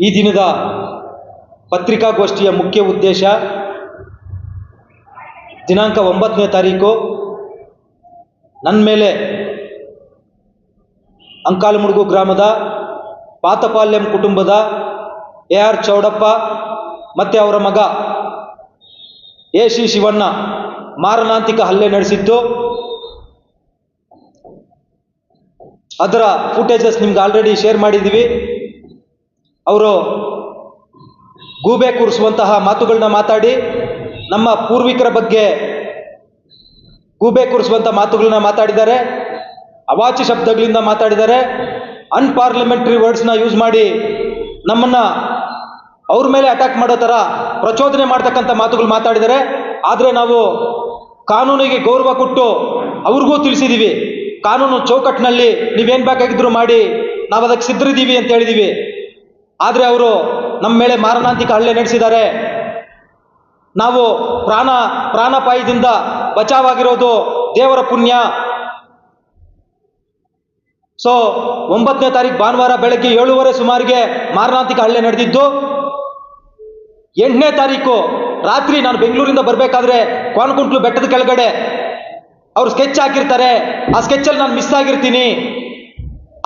ಈ ದಿನದ ಪತ್ರಿಕಾಗೋಷ್ಠಿಯ ಮುಖ್ಯ ಉದ್ದೇಶ ದಿನಾಂಕ 9ನೇ ತಾರೀಕು ನನ್ನ ಮೇಲೆ ಅಂಕಾಲಮುಡುಗು ಗ್ರಾಮದ ಪಾತಪಾಳ್ಯಂ ಕುಟುಂಬದ ಎಆರ್ ಚೌಡಪ್ಪ ಮತ್ತು ಅವರ ಮಗ ಎಸಿ ಶಿವಣ್ಣ ಮಾರಣಾಂತಿಕ ಹಲ್ಲೆ ನಡೆಸಿದ್ದು ಅದರ ಫುಟೇಜಸ್ ನಿಮ್ಗೆ ಆಲ್ರೆಡಿ ಶೇರ್ ಮಾಡಿದ್ದೀವಿ. ಅವರು ಗೂಬೆ ಕೂರಿಸುವಂತಹ ಮಾತುಗಳನ್ನ ಮಾತಾಡಿ ನಮ್ಮ ಪೂರ್ವಿಕರ ಬಗ್ಗೆ ಗೂಬೆ ಕೂರಿಸುವಂಥ ಮಾತುಗಳನ್ನ ಮಾತಾಡಿದ್ದಾರೆ, ಅವಾಚ್ಯ ಶಬ್ದಗಳಿಂದ ಮಾತಾಡಿದ್ದಾರೆ, ಅನ್ಪಾರ್ಲಿಮೆಂಟ್ರಿ ವರ್ಡ್ಸ್ನ ಯೂಸ್ ಮಾಡಿ ನಮ್ಮನ್ನು ಅವ್ರ ಮೇಲೆ ಅಟ್ಯಾಕ್ ಮಾಡೋ ಥರ ಪ್ರಚೋದನೆ ಮಾಡ್ತಕ್ಕಂಥ ಮಾತುಗಳು ಮಾತಾಡಿದ್ದಾರೆ. ಆದರೆ ನಾವು ಕಾನೂನಿಗೆ ಗೌರವ ಕೊಟ್ಟು ಅವ್ರಿಗೂ ತಿಳಿಸಿದ್ದೀವಿ, ಕಾನೂನು ಚೌಕಟ್ಟಿನಲ್ಲಿ ನೀವೇನು ಬೇಕಾಗಿದ್ರು ಮಾಡಿ, ನಾವು ಅದಕ್ಕೆ ಸಿದ್ಧರಿದ್ದೀವಿ ಅಂತ ಹೇಳಿದ್ದೀವಿ. ಆದರೆ ಅವರು ನಮ್ಮ ಮೇಲೆ ಮಾರಣಾಂತಿಕ ಹಲ್ಲೆ ನಡೆಸಿದ್ದಾರೆ. ನಾವು ಪ್ರಾಣಾಪಾಯದಿಂದ ಬಚಾವಾಗಿರೋದು ದೇವರ ಪುಣ್ಯ. ಸೊ 9ನೇ ತಾರೀಕು ಭಾನುವಾರ ಬೆಳಗ್ಗೆ 7:30 ಸುಮಾರಿಗೆ ಮಾರಣಾಂತಿಕ ಹಲ್ಲೆ ನಡೆದಿದ್ದು. 8ನೇ ತಾರೀಕು ರಾತ್ರಿ ನಾನು ಬೆಂಗಳೂರಿಂದ ಬರಬೇಕಾದ್ರೆ ಕೋನಕುಂಟ್ಲು ಬೆಟ್ಟದ ಕೆಳಗಡೆ ಅವರು ಸ್ಕೆಚ್ ಹಾಕಿರ್ತಾರೆ, ಆ ಸ್ಕೆಚ್ಚಲ್ಲಿ ನಾನು ಮಿಸ್ ಆಗಿರ್ತೀನಿ.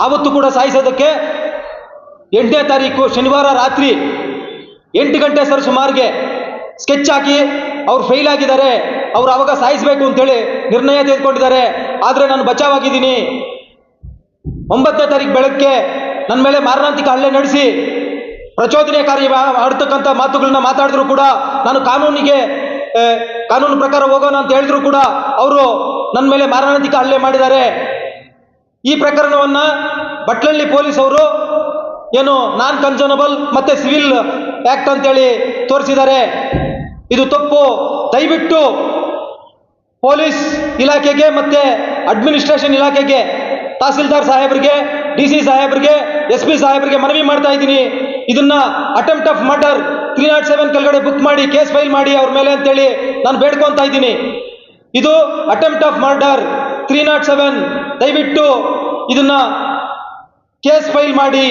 ಆವತ್ತು ಕೂಡ ಸಾಯಿಸೋದಕ್ಕೆ 8ನೇ ತಾರೀಕು ಶನಿವಾರ ರಾತ್ರಿ 8 ಗಂಟೆ ಸುಮಾರಿಗೆ ಸ್ಕೆಚ್ ಹಾಕಿ ಅವ್ರು ಫೇಲ್ ಆಗಿದ್ದಾರೆ, ಅವ್ರು ಆವಾಗ ಸಾಯಿಸಬೇಕು ಅಂತೇಳಿ ನಿರ್ಣಯ ತೆಗೆದುಕೊಂಡಿದ್ದಾರೆ. ಆದರೆ ನಾನು ಬಚಾವಾಗಿದ್ದೀನಿ. 9ನೇ ತಾರೀಕು ಬೆಳಗ್ಗೆ ನನ್ನ ಮೇಲೆ ಮಾರಣಾಂತಿಕ ಹಲ್ಲೆ ನಡೆಸಿ ಪ್ರಚೋದನೆಕಾರಿ ಆಡ್ತಕ್ಕಂಥ ಮಾತುಗಳನ್ನ ಮಾತಾಡಿದ್ರು ಕೂಡ, ನಾನು ಕಾನೂನು ಪ್ರಕಾರ ಹೋಗೋಣ ಅಂತ ಹೇಳಿದ್ರು ಕೂಡ ಅವರು ನನ್ನ ಮೇಲೆ ಮಾರಣಾಂತಿಕ ಹಲ್ಲೆ ಮಾಡಿದ್ದಾರೆ. ಈ ಪ್ರಕರಣವನ್ನು ಬಟ್ಲಳ್ಳಿ ಪೊಲೀಸ್ ಅವರು ಏನು ನಾನ್ ಕನ್ಸರ್ನಬಲ್ ಮತ್ತು ಸಿವಿಲ್ ಆ್ಯಕ್ಟ್ ಅಂತೇಳಿ ತೋರಿಸಿದ್ದಾರೆ. ಇದು ತಪ್ಪು. ದಯವಿಟ್ಟು ಪೊಲೀಸ್ ಇಲಾಖೆಗೆ ಮತ್ತು ಅಡ್ಮಿನಿಸ್ಟ್ರೇಷನ್ ಇಲಾಖೆಗೆ, ತಹಸೀಲ್ದಾರ್ ಸಾಹೇಬರಿಗೆ, DC ಸಾಹೇಬರಿಗೆ, SP ಸಾಹೇಬರಿಗೆ ಮನವಿ ಮಾಡ್ತಾ ಇದ್ದೀನಿ, ಇದನ್ನ ಅಟೆಂಪ್ಟ್ ಆಫ್ ಮರ್ಡರ್ 307 ಕೆಳಗಡೆ ಬುಕ್ ಮಾಡಿ ಕೇಸ್ ಫೈಲ್ ಮಾಡಿ ಅವ್ರ ಮೇಲೆ ಅಂತೇಳಿ ನಾನು ಬೇಡ್ಕೊತಾ ಇದ್ದೀನಿ. ಇದು ಅಟೆಂಪ್ಟ್ ಆಫ್ ಮರ್ಡರ್ 307. ದಯವಿಟ್ಟು ಇದನ್ನ ಕೇಸ್ ಫೈಲ್ ಮಾಡಿ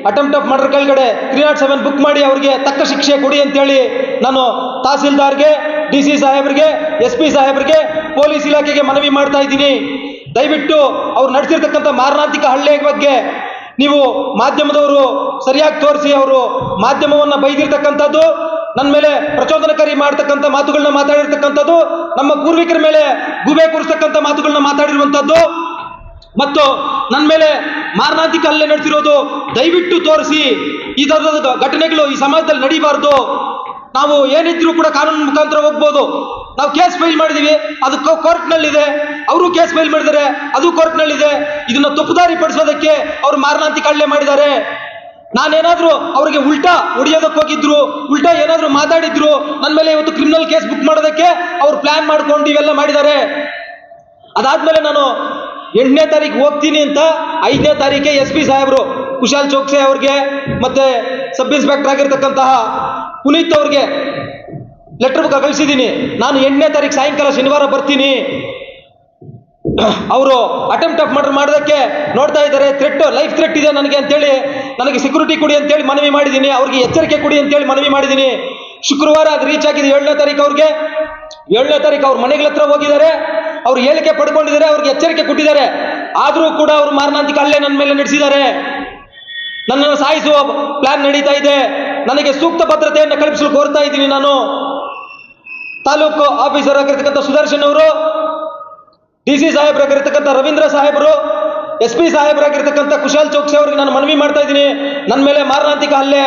ಅಟೆಂಪ್ಟ್ ಆಫ್ ಮರ್ಡರ್ ಕೆಳಗಡೆ 307 ಬುಕ್ ಮಾಡಿ ಅವ್ರಿಗೆ ತಕ್ಕ ಶಿಕ್ಷೆ ಕೊಡಿ ಅಂತೇಳಿ ನಾನು ತಹಸೀಲ್ದಾರ್ಗೆ, DC ಸಾಹೇಬರಿಗೆ, SP ಸಾಹೇಬರಿಗೆ, ಪೊಲೀಸ್ ಇಲಾಖೆಗೆ ಮನವಿ ಮಾಡ್ತಾ ಇದ್ದೀನಿ. ದಯವಿಟ್ಟು ಅವ್ರು ನಡೆಸಿರ್ತಕ್ಕಂಥ ಮಾರಣಾಂತಿಕ ಹಲ್ಲೆ ಬಗ್ಗೆ ನೀವು ಮಾಧ್ಯಮದವರು ಸರಿಯಾಗಿ ತೋರಿಸಿ. ಅವರು ಮಾಧ್ಯಮವನ್ನು ಬೈದಿರ್ತಕ್ಕಂಥದ್ದು, ನನ್ನ ಮೇಲೆ ಪ್ರಚೋದನಕಾರಿ ಮಾಡ್ತಕ್ಕಂಥ ಮಾತುಗಳನ್ನ ಮಾತಾಡಿರ್ತಕ್ಕಂಥದ್ದು, ನಮ್ಮ ಪೂರ್ವಿಕರ ಮೇಲೆ ಗೂಬೆ ಕೂರಿಸ್ತಕ್ಕಂಥ ಮಾತುಗಳನ್ನ ಮಾತಾಡಿರುವಂಥದ್ದು ಮತ್ತು ನನ್ನ ಮೇಲೆ ಮಾರಣಾಂತಿಕ ಹಲ್ಲೆ ನಡೆಸಿರೋದು ದಯವಿಟ್ಟು ತೋರಿಸಿ. ಈ ಥರದ ಘಟನೆಗಳು ಈ ಸಮಾಜದಲ್ಲಿ ನಡೀಬಾರ್ದು. ನಾವು ಏನಿದ್ರು ಕೂಡ ಕಾನೂನು ಮುಖಾಂತರ ಹೋಗ್ಬೋದು. ನಾವು ಕೇಸ್ ಫೈಲ್ ಮಾಡಿದೀವಿ, ಅದು ಕೋರ್ಟ್ನಲ್ಲಿದೆ. ಅವರು ಕೇಸ್ ಫೈಲ್ ಮಾಡಿದ್ದಾರೆ, ಅದು ಕೋರ್ಟ್ನಲ್ಲಿದೆ. ಇದನ್ನ ತಪ್ಪುದಾರಿ ಪಡಿಸೋದಕ್ಕೆ ಅವರು ಮಾರಣಾಂತಿಕ ಹಲ್ಲೆ ಮಾಡಿದ್ದಾರೆ. ನಾನೇನಾದ್ರೂ ಅವರಿಗೆ ಉಲ್ಟಾ ಹೊಡಿಯೋದಕ್ಕೆ ಹೋಗಿದ್ರು, ಉಲ್ಟಾ ಏನಾದರೂ ಮಾತಾಡಿದ್ರು, ನನ್ನ ಮೇಲೆ ಇವತ್ತು ಕ್ರಿಮಿನಲ್ ಕೇಸ್ ಬುಕ್ ಮಾಡೋದಕ್ಕೆ ಅವ್ರು ಪ್ಲಾನ್ ಮಾಡ್ಕೊಂಡು ಇವೆಲ್ಲ ಮಾಡಿದ್ದಾರೆ. ಅದಾದ್ಮೇಲೆ ನಾನು 8ನೇ ತಾರೀಕು ಹೋಗ್ತೀನಿ ಅಂತ 5ನೇ ತಾರೀಕೆ SP ಸಾಹೇಬರು ಕುಶಾಲ್ ಚೋಕ್ಸೆ ಅವ್ರಿಗೆ ಮತ್ತೆ ಸಬ್ ಇನ್ಸ್ಪೆಕ್ಟರ್ ಆಗಿರ್ತಕ್ಕಂತಹ ಪುನೀತ್ ಅವ್ರಿಗೆ ಲೆಟರ್ ಕಳಿಸಿದ್ದೀನಿ. ನಾನು 8ನೇ ತಾರೀಕು ಸಾಯಂಕಾಲ ಶನಿವಾರ ಬರ್ತೀನಿ, ಅವರು ಅಟೆಂಪ್ಟ್ ಆಫ್ ಮರ್ಡರ್ ಮಾಡೋದಕ್ಕೆ ನೋಡ್ತಾ ಇದ್ದಾರೆ, ಲೈಫ್ ಥ್ರೆಟ್ ಇದೆ ನನಗೆ ಅಂತೇಳಿ, ನನಗೆ ಸೆಕ್ಯೂರಿಟಿ ಕೊಡಿ ಅಂತೇಳಿ ಮನವಿ ಮಾಡಿದ್ದೀನಿ, ಅವ್ರಿಗೆ ಎಚ್ಚರಿಕೆ ಕೊಡಿ ಅಂತೇಳಿ ಮನವಿ ಮಾಡಿದ್ದೀನಿ. ಶುಕ್ರವಾರ ಅದು ರೀಚ್ ಆಗಿದೆ 7ನೇ ತಾರೀಕು ಅವ್ರಿಗೆ. 7ನೇ ತಾರೀಕು ಅವ್ರ ಮನೆಗಳ ಹತ್ರ ಹೋಗಿದ್ದಾರೆ, ಅವ್ರು ಹೇಳಿಕೆ ಪಡ್ಕೊಂಡಿದ್ದಾರೆ, ಅವ್ರಿಗೆ ಎಚ್ಚರಿಕೆ ಕೊಟ್ಟಿದ್ದಾರೆ. ಆದರೂ ಕೂಡ ಅವರು ಮಾರಣಾಂತಿಕ ಹಲ್ಲೆ ನನ್ನ ಮೇಲೆ ನಡೆಸಿದ್ದಾರೆ. ನನ್ನನ್ನು ಸಾಯಿಸುವ ಪ್ಲಾನ್ ನಡೀತಾ ಇದೆ. ನನಗೆ ಸೂಕ್ತ ಭದ್ರತೆಯನ್ನು ಕಲ್ಪಿಸಲು ಕೋರ್ತಾ ಇದ್ದೀನಿ. ನಾನು ತಾಲೂಕು ಆಫೀಸರ್ ಆಗಿರ್ತಕ್ಕಂಥ ಸುದರ್ಶನ್ ಅವರು, DC ಸಾಹೇಬರಾಗಿರ್ತಕ್ಕಂಥ ರವೀಂದ್ರ ಸಾಹೇಬರು, SP ಸಾಹೇಬರಾಗಿರ್ತಕ್ಕಂಥ ಕುಶಾಲ್ ಚೋಕ್ಸೆ ಅವರಿಗೆ ನಾನು ಮನವಿ ಮಾಡ್ತಾ ಇದ್ದೀನಿ, ನನ್ನ ಮೇಲೆ ಮಾರಣಾಂತಿಕ ಹಲ್ಲೆ